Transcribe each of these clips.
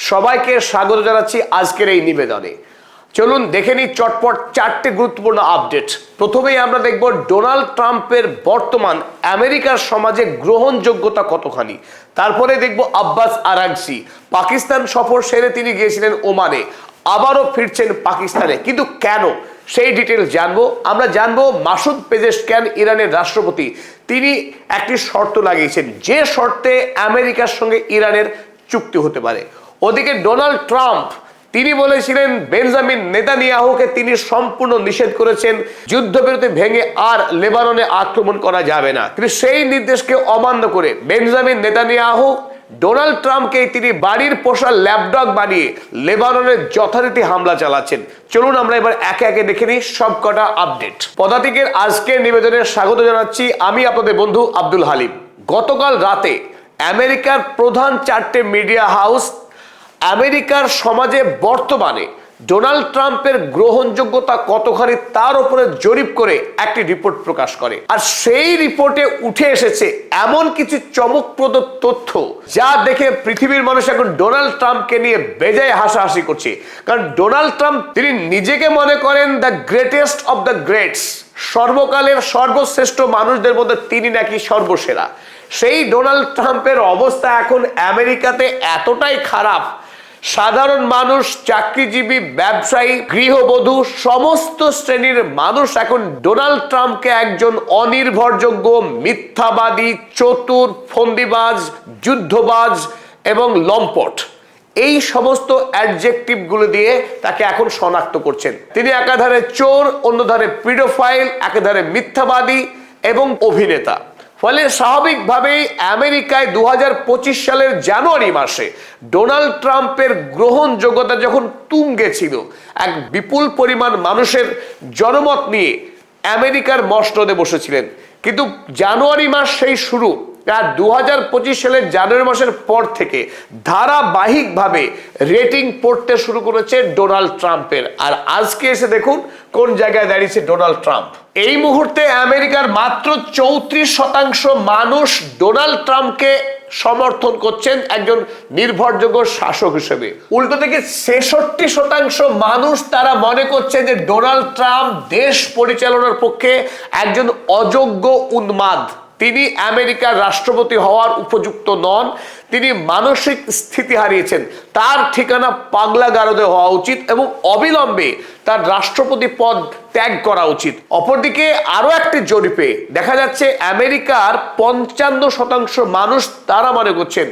সবাইকে স্বাগত জানাচ্ছি আজকের এই নিবেদনে। চলুন দেখে নিই চটপট চারটে গুরুত্বপূর্ণ আপডেট। প্রথমেই আমরা দেখব ডোনাল্ড ট্রাম্পের বর্তমান আমেরিকার সমাজে গ্রহণযোগ্যতা কতখানি। তারপরে দেখব আব্বাস আরাগচি পাকিস্তান সফর সেরে তিনি গিয়েছিলেন ওমানে, আবারও ফিরছেন পাকিস্তানে, কিন্তু কেন সেই ডিটেলস জানবো। আমরা জানবো মাসুদ পেজেশকিয়ান ইরানের রাষ্ট্রপতি, তিনি একটি শর্ত লাগিয়েছেন যে শর্তে আমেরিকার সঙ্গে ইরানের চুক্তি হতে পারে। ওদিকে ডোনাল্ড ট্রাম্প তিনি বলেছিলেন বেঞ্জামিন নেতানিয়াহুকে তিনি সম্পূর্ণ নিষেধ করেছেন, যুদ্ধবিরতি ভেঙে আর লেবাননে আক্রমণ করা যাবে না, কিন্তু সেই নির্দেশকে অমান্য করে বেঞ্জামিন নেতানিয়াহু ডোনাল্ড ট্রাম্পকে তিনি বাড়ির পোষা ল্যাপডগ বানিয়ে লেবাননে যথারীতি হামলা চালাচ্ছেন। চলুন আমরা এবার একে একে দেখে নিই সবকটা আপডেট। পদাতিকের আজকের নিবেদনে স্বাগত জানাচ্ছি আমি আপনাদের বন্ধু আব্দুল হালিম। গতকাল রাতে আমেরিকার প্রধান চারটে মিডিয়া হাউস আমেরিকার সমাজে বর্তমানে ডোনাল্ড ট্রাম্পের গ্রহণযোগ্যতা কতখানি তার উপরে জরিপ করে একটি রিপোর্ট প্রকাশ করে, আর সেই রিপোর্টে উঠে এসেছে এমন কিছু চমকপ্রদ তথ্য যা দেখে পৃথিবীর মানুষ এখন ডোনাল্ড ট্রাম্পকে নিয়ে বেজায় হাসাহাসি করছে। কারণ ডোনাল্ড ট্রাম্প তিনি নিজেকে মনে করেন the greatest of the greats, সর্বকালের সর্বশ্রেষ্ঠ মানুষদের মধ্যে তিনি নাকি সর্বসেরা। সেই ডোনাল্ড ট্রাম্পের অবস্থা এখন আমেরিকাতে এতটাই খারাপ, সাধারণ মানুষ, চাকরিজীবী, ব্যবসায়ী, গৃহবধূ সমস্ত শ্রেণীর মানুষ এখন ডোনাল্ড ট্রাম্পকে একজন অনির্ভরযোগ্য, মিথ্যাবাদী, চতুর, ফন্দিবাজ, যুদ্ধবাজ এবং লম্পট এই সমস্ত অ্যাডজেক্টিভগুলো দিয়ে তাকে এখন শনাক্ত করছেন। তিনি একাধারে চোর, অন্যধারে পিডোফাইল, একাধারে মিথ্যাবাদী এবং অভিনেতা। ফলে স্বাভাবিকভাবেই আমেরিকায় 2025 সালের জানুয়ারি মাসে ডোনাল্ড ট্রাম্পের গ্রহণযোগ্যতা যখন তুঙ্গে ছিল, এক বিপুল পরিমাণ মানুষের জনমত নিয়ে আমেরিকার মসনদে বসেছিলেন। কিন্তু জানুয়ারি মাস সেই শুরু, আর 2025 সালের জানুয়ারি মাসের পর থেকে ধারাবাহিকভাবে রেটিং পড়তে শুরু করেছে ডোনাল্ড ট্রাম্পের। আর আজকে এসে দেখুন কোন জায়গায় দাঁড়িয়েছে ডোনাল্ড ট্রাম্প। এই মুহূর্তে আমেরিকার মাত্র 34% মানুষ ডোনাল্ড ট্রাম্পকে সমর্থন করছেন একজন নির্ভরযোগ্য শাসক হিসেবে। উল্টো থেকে 66% মানুষ তারা মনে করছে যে ডোনাল্ড ট্রাম্প দেশ পরিচালনার পক্ষে একজন অযোগ্য উন্মাদ, তিনি আমেরিকার রাষ্ট্রপতি হওয়ার উপযুক্ত নন, তিনি মানসিক স্থিতি হারিয়েছেন, তার ঠিকানা পাগলাগারদে হওয়া উচিত এবং অবিলম্বে তার রাষ্ট্রপতি পদ ত্যাগ করা উচিত। অপরদিকে আরো একটি জরিপে দেখা যাচ্ছে আমেরিকার 55% মানুষ তারা মনে করছেন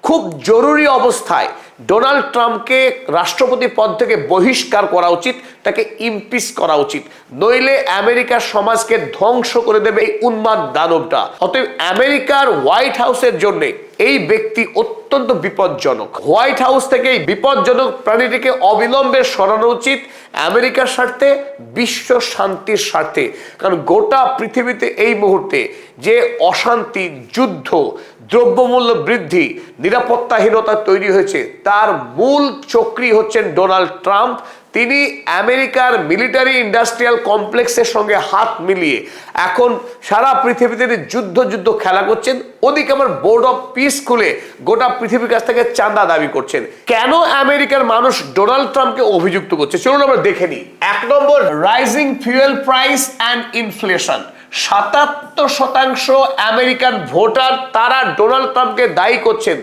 খুব জরুরি অবস্থায় ডোনাল্ড ট্রাম্পকে রাষ্ট্রপতি পদ থেকে বহিষ্কার করা উচিত, তাকে ইমপিচ করা উচিত, নইলে আমেরিকার সমাজকে ধ্বংস করে দেবে এই উন্মাদ দানবটা। অতএব আমেরিকার হোয়াইট হাউসের জন্য এই ব্যক্তি অত্যন্ত বিপজ্জনক। হোয়াইট হাউস থেকে এই বিপজ্জনক প্রাণীটিকে অবিলম্বে সরানো উচিত আমেরিকার স্বার্থে, বিশ্ব শান্তির স্বার্থে। কারণ গোটা পৃথিবীতে এই মুহূর্তে যে অশান্তি, যুদ্ধ, দ্রব্যমূল্য বৃদ্ধি, নিরাপত্তাহীনতা তৈরি হয়েছে, তার মূল চক্রী হচ্ছেন ডোনাল্ড ট্রাম্প। তিনি আমেরিকার মিলিটারি ইন্ডাস্ট্রিয়াল কমপ্লেক্সের সঙ্গে হাত মিলিয়ে এখন সারা পৃথিবীতে যুদ্ধ খেলা করছেন। ওদিকে আমার বোর্ড অফ পিস খুলে গোটা পৃথিবীর কাছ থেকে চাঁদা দাবি করছেন। কেন আমেরিকার মানুষ ডোনাল্ড ট্রাম্পকে অভিযুক্ত করছে চলুন আমরা দেখে নিই। 1 নম্বর, rising fuel price and inflation. 77% American voter তারা ডোনাল্ড ট্রাম্পকে দায়ী করছেন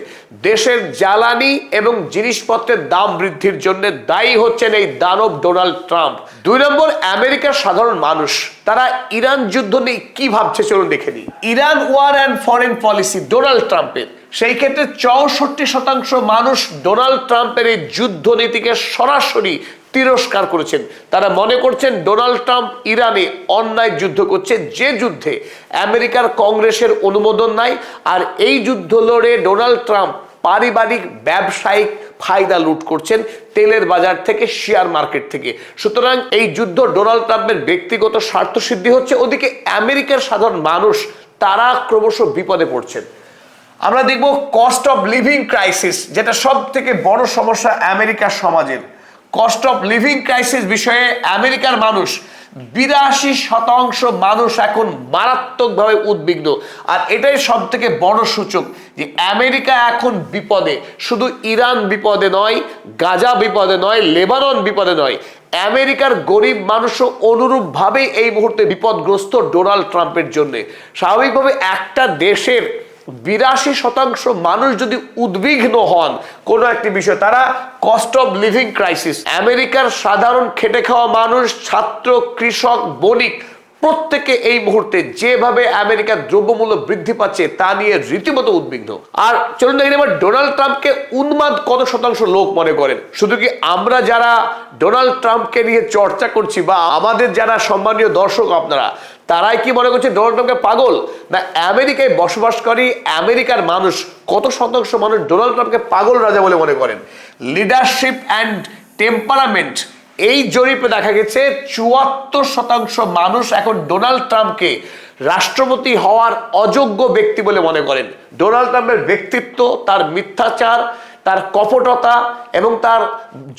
দেশের জ্বালানি এবং জিনিসপত্রের দাম বৃদ্ধির জন্য দায়ী হচ্ছেন এই দানব ডোনাল্ড ট্রাম্প। 2 নম্বর, আমেরিকার সাধারণ মানুষ তারা ইরান যুদ্ধ নিয়ে কি ভাবছে চলুন দেখে নিই। Iran war and foreign policy Donald ট্রাম্পের, সেই ক্ষেত্রে 64% মানুষ ডোনাল্ড ট্রাম্পের এই যুদ্ধ নীতিকে সরাসরি তিরস্কার করেছেন। তারা মনে করছেন ডোনাল্ড ট্রাম্প ইরানে অন্যায় যুদ্ধ করছে, যে যুদ্ধে আমেরিকার কংগ্রেসের অনুমোদন নাই। আর এই যুদ্ধ লড়ে ডোনাল্ড ট্রাম্প পারিবারিক ব্যবসায়িক ফায়দা লুট করছেন তেলের বাজার থেকে, শেয়ার মার্কেট থেকে। সুতরাং এই যুদ্ধ ডোনাল্ড ট্রাম্পের ব্যক্তিগত স্বার্থ সিদ্ধি হচ্ছে, ওদিকে আমেরিকার সাধারণ মানুষ তারা ক্রমশ বিপদে পড়ছেন। আমরা দেখব কস্ট অফ লিভিং ক্রাইসিস, যেটা সব থেকে বড় সমস্যা আমেরিকার সমাজের। কস্ট অফ লিভিং ক্রাইসিস বিষয়ে আমেরিকার মানুষ 82% মানুষ এখন মারাত্মকভাবে উদ্বিগ্ন। আর এটাই সব থেকে বড় সূচক যে আমেরিকা এখন বিপদে। শুধু ইরান বিপদে নয়, গাজা বিপদে নয়, লেবানন বিপদে নয়, আমেরিকার গরিব মানুষও অনুরূপভাবে এই মুহূর্তে বিপদগ্রস্ত ডোনাল্ড ট্রাম্পের জন্য। স্বাভাবিকভাবে একটা দেশের 82% মানুষ যদি উদ্বিগ্ন হন কোনো একটি বিষয়, তারা কস্ট অফ লিভিং ক্রাইসিস, আমেরিকার সাধারণ খেটে খাওয়া মানুষ, ছাত্র, কৃষক, বণিক প্রত্যেকে এই মুহূর্তে যেভাবে আমেরিকার দ্রব্যমূল্য বৃদ্ধি পাচ্ছে তা নিয়ে রীতিমতো উদ্বিগ্ন। আর চলুন দেখি এবার ডোনাল্ড ট্রাম্পকে উন্মাদ কত শতাংশ লোক মনে করেন। শুধু কি আমরা যারা ডোনাল্ড ট্রাম্পকে নিয়ে চর্চা করছি বা আমাদের যারা সম্মানীয় দর্শক আপনারা, তারাই কি মনে করছে ডোনাল্ড ট্রাম্পকে পাগল? না আমেরিকায় বসবাসকারী আমেরিকার মানুষ কত শতাংশ মানুষ ডোনাল্ড ট্রাম্পকে পাগল রাজা বলে মনে করেন? লিডারশিপ অ্যান্ড টেম্পারামেন্ট, এই জরিপে দেখা গেছে 74% মানুষ এখন ডোনাল্ড ট্রাম্পকে রাষ্ট্রপতি হওয়ার অযোগ্য ব্যক্তি বলে মনে করেন। ডোনাল্ড ট্রাম্পের ব্যক্তিত্ব, তার মিথ্যাচার, তার কপটতা এবং তার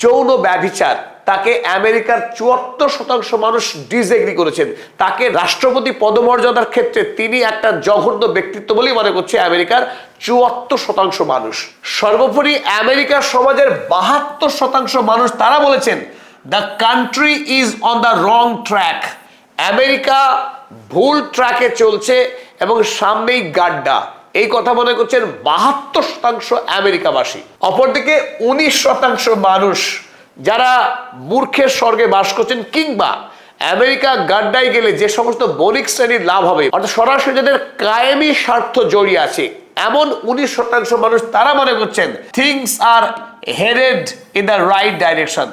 যৌন ব্যভিচার, তাকে আমেরিকার 74% মানুষ ডিসএগ্রি করেছেন। তাকে রাষ্ট্রপতি পদমর্যাদার ক্ষেত্রে তিনি একটা জঘন্য ব্যক্তিত্ব বলেই মনে করছে আমেরিকার 74% মানুষ। সর্বোপরি আমেরিকার সমাজের 72% মানুষ তারা বলেছেন the country is on the wrong track, America ভুল ট্র্যাকে চলছে এবং সামনেই গাড্ডা। এই কথা মনে করছেন 72% আমেরিকাবাসী। অপরদিকে 19% মানুষ যারা মূর্খের স্বর্গে বাস করছেন, কিংবা আমেরিকা গাড্ডায় গেলে যে সমস্ত বণিক শ্রেণীর লাভ হবে, অর্থাৎ সরাসরি যাদের কায়েমি স্বার্থ জড়িয়ে আছে, এমন 19% মানুষ তারা মনে করছেন things are headed in the right direction,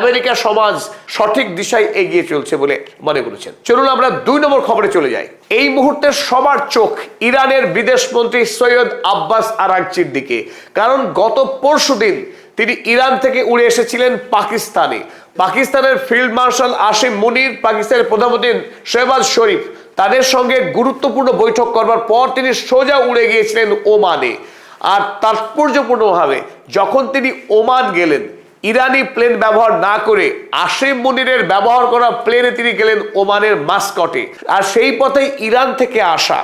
America সমাজ সঠিক দিশায় এগিয়ে চলছে বলে মনে করেছেন। চলুন আমরা 2 নম্বর খবরে চলে যাই। এই মুহূর্তে সবার চোখ ইরানের বিদেশমন্ত্রী সৈয়দ আব্বাস আরাগচির দিকে, কারণ গত পরশুদিন তিনি ইরান থেকে উড়ে এসেছিলেন পাকিস্তানে। পাকিস্তানের ফিল্ড মার্শাল আসিম মুনির, পাকিস্তানের প্রধানমন্ত্রী শেহবাজ শরীফ, তাদের সঙ্গে গুরুত্বপূর্ণ বৈঠক করবার পর তিনি সোজা উড়ে গিয়েছিলেন ওমানে। আর তাৎপর্যপূর্ণভাবে যখন তিনি ওমান গেলেন, ইরানি প্লেন ব্যবহার না করে আসিম মুনিরের ব্যবহার করা প্লেনে তিনি গেলেন ওমানের মাস্কটে। আর সেই পথে ইরান থেকে আসা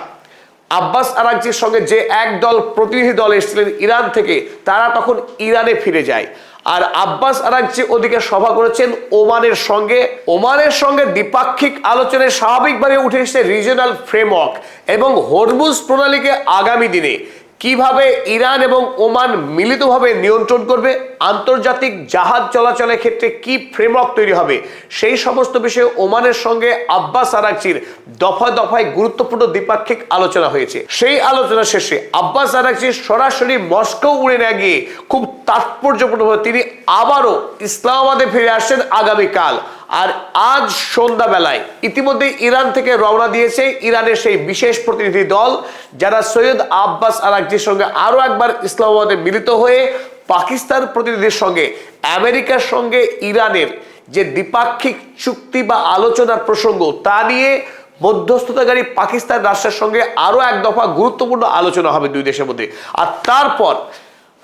আব্বাস আরাগচির সঙ্গে যে একদল প্রতিনিধি দল এসেছিলেন ইরান থেকে, তারা তখন ইরানে ফিরে যায়। আর আব্বাস আরাগচি ওদিকে সভা করেছেন ওমানের সঙ্গে। ওমানের সঙ্গে দ্বিপাক্ষিক আলোচনায় স্বাভাবিকভাবে উঠে এসেছে রিজিওনাল ফ্রেমওয়ার্ক এবং হরমুজ প্রণালীকে আগামী দিনে কিভাবে ইরান এবং ওমান মিলিতভাবে নিয়ন্ত্রণ করবে, আন্তর্জাতিক জাহাজ চলাচলের ক্ষেত্রে কি ফ্রেমওয়ার্ক তৈরি হবে, সেই সমস্ত বিষয়ে ওমানের সঙ্গে আব্বাস আরাগচির দফায় দফায় গুরুত্বপূর্ণ দ্বিপাক্ষিক আলোচনা হয়েছে। সেই আলোচনা শেষে আব্বাস আরাগচি সরাসরি মস্কো উড়ে না গিয়ে খুব তাৎপর্যপূর্ণভাবে তিনি আবারও ইসলামাবাদে ফিরে আসছেন আগামীকাল। আর আজ সন্ধ্যাবেলায় ইতিমধ্যে ইরান থেকে রওনা দিয়েছে ইরানের সেই বিশেষ প্রতিনিধি দল, যারা সৈয়দ আব্বাস আরাগচির সঙ্গে আরো একবার ইসলামাবাদে মিলিত হয়ে পাকিস্তান প্রতিনিধির সঙ্গে আমেরিকার সঙ্গে ইরানের যে দ্বিপাক্ষিক চুক্তি বা আলোচনার প্রসঙ্গ তা নিয়ে মধ্যস্থতাকারী পাকিস্তান রাষ্ট্রের সঙ্গে আরো এক দফা গুরুত্বপূর্ণ আলোচনা হবে দুই দেশের মধ্যে। আর তারপর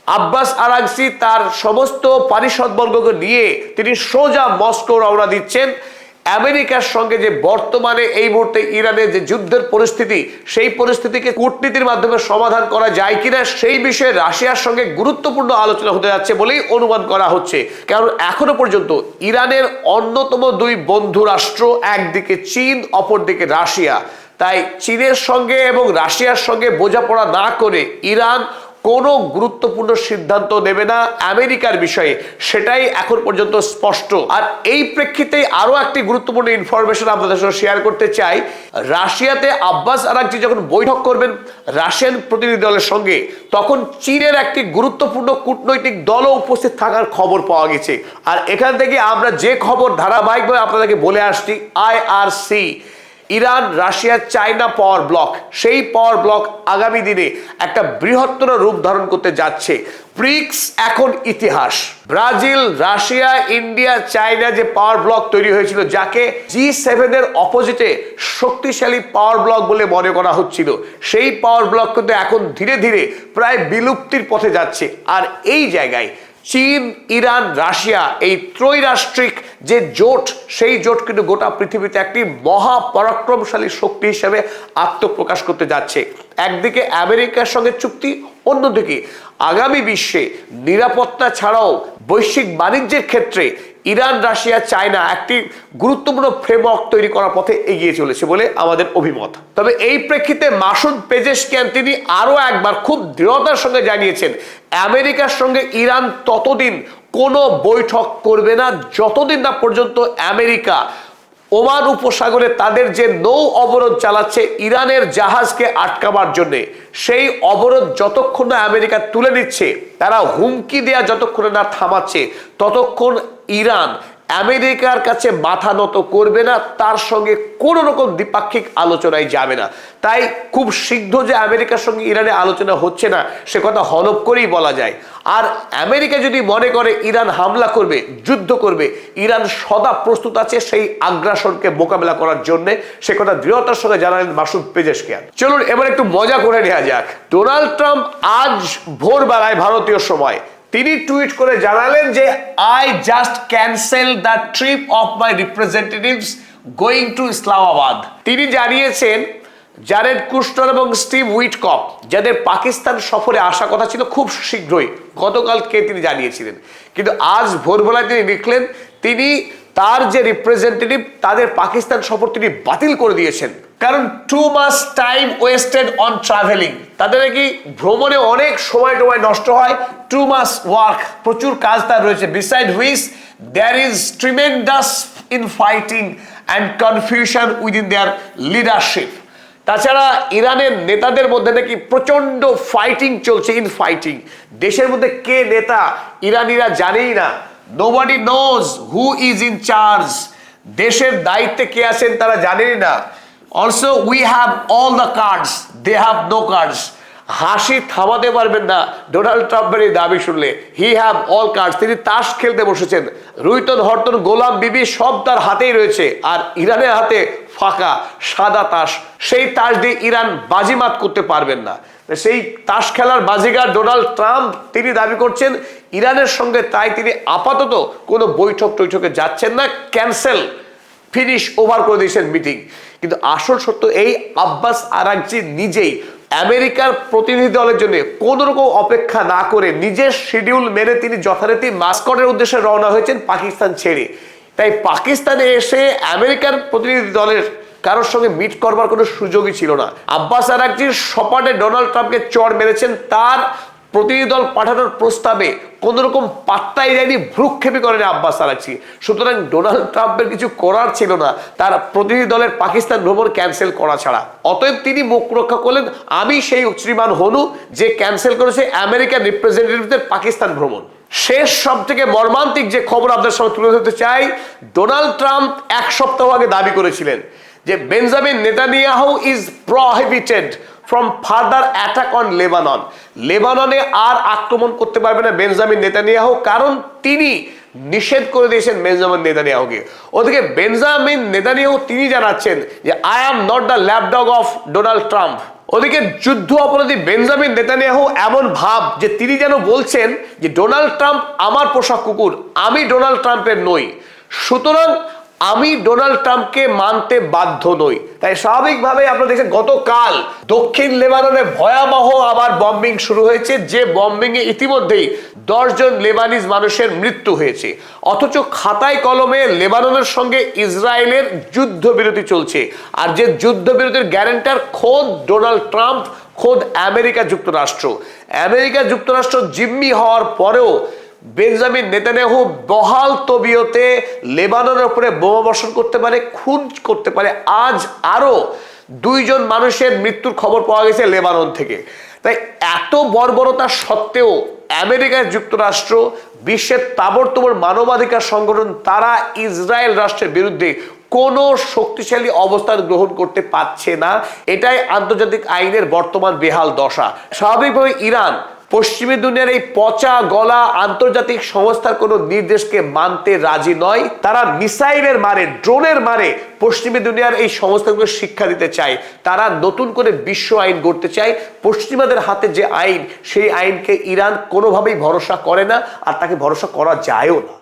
আব্বাস আরাগচি তার সমস্ত পারিষদবর্গকে নিয়ে তিনি সোজা মস্কো রওনা দিচ্ছেন। আমেরিকার সঙ্গে যে বর্তমানে এই মুহূর্তে ইরানের যে যুদ্ধের পরিস্থিতি, সেই পরিস্থিতিকে কূটনীতির মাধ্যমে সমাধান করা যায় কিনা সেই বিষয়ে রাশিয়ার সঙ্গে গুরুত্বপূর্ণ আলোচনা হতে যাচ্ছে বলেই অনুমান করা হচ্ছে। কারণ এখনো পর্যন্ত ইরানের অন্যতম 2 বন্ধু রাষ্ট্র, একদিকে চীন, অপরদিকে রাশিয়া। তাই চীনের সঙ্গে এবং রাশিয়ার সঙ্গে বোঝাপড়া না করে ইরান কোনো গুরুত্বপূর্ণ সিদ্ধান্ত নেবে না আমেরিকার বিষয়ে, সেটাই এখন পর্যন্ত স্পষ্ট। আর এই প্রেক্ষিতে আরো একটি গুরুত্বপূর্ণ ইনফরমেশন আপনাদের সঙ্গে শেয়ার করতে চাই। রাশিয়াতে আব্বাস আরাগচি যখন বৈঠক করবেন রাশিয়ান প্রতিনিধি দলের সঙ্গে, তখন চীনের একটি গুরুত্বপূর্ণ কূটনৈতিক দলও উপস্থিত থাকার খবর পাওয়া গেছে। আর এখান থেকে আমরা যে খবর ধারাবাহিকভাবে আপনাদেরকে বলে আসছি, IRC, ইরান রাশিয়া চায়না পাওয়ার ব্লক, সেই পাওয়ার ব্লক আগামী দিনে একটা বৃহত্তর রূপ ধারণ করতে যাচ্ছে। ব্রিক্স এখন ইতিহাস। ব্রাজিল, রাশিয়া, ইন্ডিয়া, চায়না যে পাওয়ার ব্লক তৈরি হয়েছিল, যাকে G7 এর অপোজিটে শক্তিশালী পাওয়ার ব্লক বলে মনে করা হচ্ছিল, সেই পাওয়ার ব্লক কিন্তু এখন ধীরে ধীরে প্রায় বিলুপ্তির পথে যাচ্ছে। আর এই জায়গায় চীন, ইরান, রাশিয়া, এই ত্রৈরাষ্ট্রিক যে জোট, সেই জোট কিন্তু গোটা পৃথিবীতে একটি মহাপরাক্রমশালী শক্তি হিসেবে আত্মপ্রকাশ করতে যাচ্ছে। একদিকে আমেরিকার সঙ্গে চুক্তি, অন্যদিকে আগামী বিশ্বে নিরাপত্তা ছাড়াও বৈশ্বিক বাণিজ্যের ক্ষেত্রে ইরান, রাশিয়া, চায়না একটি গুরুত্বপূর্ণ ফ্রেমওয়ার্ক তৈরি করার পথে এগিয়ে চলেছে বলে আমাদের অভিমত। তবে এই প্রেক্ষিতে মাসুদ পেজেশকিয়ান তিনি আরো একবার খুব দৃঢ়তার সঙ্গে জানিয়েছেন, আমেরিকার সঙ্গে ইরান ততদিন কোনো বৈঠক করবে না যতদিন না পর্যন্ত আমেরিকা ওমান উপসাগরে তাদের যে নৌ অবরোধ চালাচ্ছে ইরানের জাহাজকে আটকাবার জন্য, সেই অবরোধ যতক্ষণ না আমেরিকা তুলে নিচ্ছে, তারা হুমকি দেয়া যতক্ষণ না থামাচ্ছে, ততক্ষণ ইরান আমেরিকার কাছে মাথা নত করবে না, তার সঙ্গে কোনো রকম দ্বিপাক্ষিক আলোচনায় যাবে না। তাই খুব শীঘ্র যে আমেরিকার সঙ্গে ইরানের আলোচনা হচ্ছে না সে কথা হলফ করেই বলা যায়। আর আমেরিকা যদি মনে করে ইরান হামলা করবে, যুদ্ধ করবে, ইরান সদা প্রস্তুত আছে সেই আগ্রাসনকে মোকাবেলা করার জন্য, সে কথা দৃঢ়তার সঙ্গে জানালেন মাসুদ পেজেশকিয়ান। চলুন এবার একটু মজা করে নেওয়া যাক। ডোনাল্ড ট্রাম্প আজ ভোরবেলায় ভারতীয় সময় তিনি টুইট করে জানালেন যে I just cancel the trip of my representatives going to Islamabad. তিনি জানিয়েছেন জারেড কুশনার এবং স্টিভ উইটকফ যাদের পাকিস্তান সফরে আসা কথা ছিল খুব শীঘ্রই, গতকালকে তিনি জানিয়েছিলেন, কিন্তু আজ ভোরবেলায় তিনি লিখলেন তিনি তার যে রিপ্রেজেন্টেটিভ তাদের পাকিস্তান সফর তিনি বাতিল করে দিয়েছেন, কারণ too much time wasted on travelling. তাদের কি ভ্রমণে অনেক সময় নষ্ট হয়, টু মাচ ওয়ার্ক, প্রচুর কাজ তার রয়েছে, beside which there is tremendous infighting and confusion within their leadership. তাছাড়া ইরানের নেতাদের মধ্যে নাকি প্রচন্ড ফাইটিং চলছে, ইন ফাইটিং। দেশের মধ্যে কে নেতা ইরানিরা জানেই না, nobody knows who is in charge, দেশের দায়িত্বে কে আছেন তারা জানেই না। Also we have all the cards, they have no cards. হাসি থামাতে পারবেন না ডোনাল্ড ট্রাম্পের এই দাবি শুনলে। হি হ্যাভ অল কার্ডস, তিনি তাস খেলতে বসেছেন, রুইতন, হরতন, গোলাম বিবি সব তার হাতেই রয়েছে, আর ইরানের হাতে ফাঁকা সাদা তাস। সেই তাস দিয়ে ইরান বাজিমাত করতে পারবেন না। সেই তাস খেলার বাজিগার ডোনাল্ড ট্রাম্প তিনি দাবি করছেন ইরানের সঙ্গে, তাই তিনি আপাতত কোনো বৈঠকে যাচ্ছেন না, ক্যান্সেল, ফিনিশ, ওভার করে দিয়েছেন মিটিং। কিন্তু আসল সত্য এই, আব্বাস আরাকচি নিজেই আমেরিকার প্রতিনিধি দলের জন্য কোন রকম অপেক্ষা না করে নিজের শিডিউল মেনে তিনি যথারীতি মাস্কটের উদ্দেশ্যে রওনা হয়েছেন পাকিস্তান ছেড়ে। তাই পাকিস্তানে এসে আমেরিকার প্রতিনিধি দলের কারোর সঙ্গে মিট করবার কোনো সুযোগই ছিল না। আব্বাস আরাকচির সপাটে ডোনাল্ড ট্রাম্পকে চড় মেরেছেন, তার প্রতিনিধি দল পাঠানোর প্রস্তাবে কোন রকম পাত্তাই দেয়নি, ভ্রুক্ষেপই করেনি আব্বাস আরাকচি। সুতরাং ডোনাল্ড ট্রাম্পের কিছু করার ছিল না তার প্রতিনিধি দলের পাকিস্তান ভ্রমণ ক্যান্সেল করা ছাড়া। অতএব তিনি মুখ রক্ষা করলেন, আমি সেই শ্রীমান হনু যে ক্যান্সেল করেছে আমেরিকান রিপ্রেজেন্টেটিভদের পাকিস্তান ভ্রমণ। শেষ সব থেকে মর্মান্তিক যে খবর আপনাদের সামনে তুলে ধরতে চাই, ডোনাল্ড ট্রাম্প এক সপ্তাহ আগে দাবি করেছিলেন যে Benjamin Netanyahu is prohibited from further attack on Lebanon. লেবাননে আর আক্রমণ করতে পারবে না বেঞ্জামিন নেতানিয়াহু, কারণ তিনি নিষেধ করে দিয়েছেন বেঞ্জামিন নেতানিয়াহুকে। ওদিকে বেঞ্জামিন নেতানিয়াহু তিনি জানাচ্ছেন যে I am not the lapdog of Donald Trump. ওদিকে যুদ্ধ অপরাধী বেঞ্জামিন নেতানিয়াহু এমন ভাব যে তিনি যেন বলছেন যে ডোনাল্ড ট্রাম্প আমার পোষা কুকুর, আমি ডোনাল্ড ট্রাম্পের নই, সুতরাং আমি ডোনাল্ড ট্রাম্পকে মানতে বাধ্য নই। তাই স্বাভাবিকভাবে আপনারা দেখছেন গতকাল দক্ষিণ লেবাননে ভয়াবহ আবার বম্বিং শুরু হয়েছে, যে বম্বিং এ ইতিমধ্যেই 10 জন লেবানিজ মানুষের মৃত্যু হয়েছে। অথচ খাতায় কলমে লেবাননের সঙ্গে ইসরায়েলের যুদ্ধবিরতি চলছে, আর যে যুদ্ধবিরতির গ্যারান্টার খোদ ডোনাল্ড ট্রাম্প, খোদ আমেরিকা যুক্তরাষ্ট্র জিম্মি হওয়ার পরেও বেঞ্জামিন নেতানিয়াহু বহাল তবিয়তে লেবাননের উপরে বোমা বর্ষণ করতে পারে, খুন করতে পারে। আজ আরো 2 জন মানুষের মৃত্যুর খবর পাওয়া গেছে লেবানন থেকে। তাই এত বর্বরতা সত্ত্বেও আমেরিকা যুক্তরাষ্ট্র, বিশ্বের তাবড়তোড় মানবাধিকার সংগঠন, তারা ইসরায়েল রাষ্ট্রের বিরুদ্ধে কোনো শক্তিশালী অবস্থান গ্রহণ করতে পারছে না। এটাই আন্তর্জাতিক আইনের বর্তমান বেহাল দশা। স্বাভাবিকভাবে ইরান পশ্চিমী দুনিয়ার এই পচা গলা আন্তর্জাতিক সংস্থার কোনো নির্দেশকে মানতে রাজি নয়। তারা মিসাইলের মারে, ড্রোনের মারে পশ্চিমী দুনিয়ার এই সংস্থাগুলো শিক্ষা দিতে চায়। তারা নতুন করে বিশ্ব আইন গড়তে চায়। পশ্চিমাদের হাতে যে আইন, সেই আইনকে ইরান কোনোভাবেই ভরসা করে না, আর তাকে ভরসা করা যায়ও না।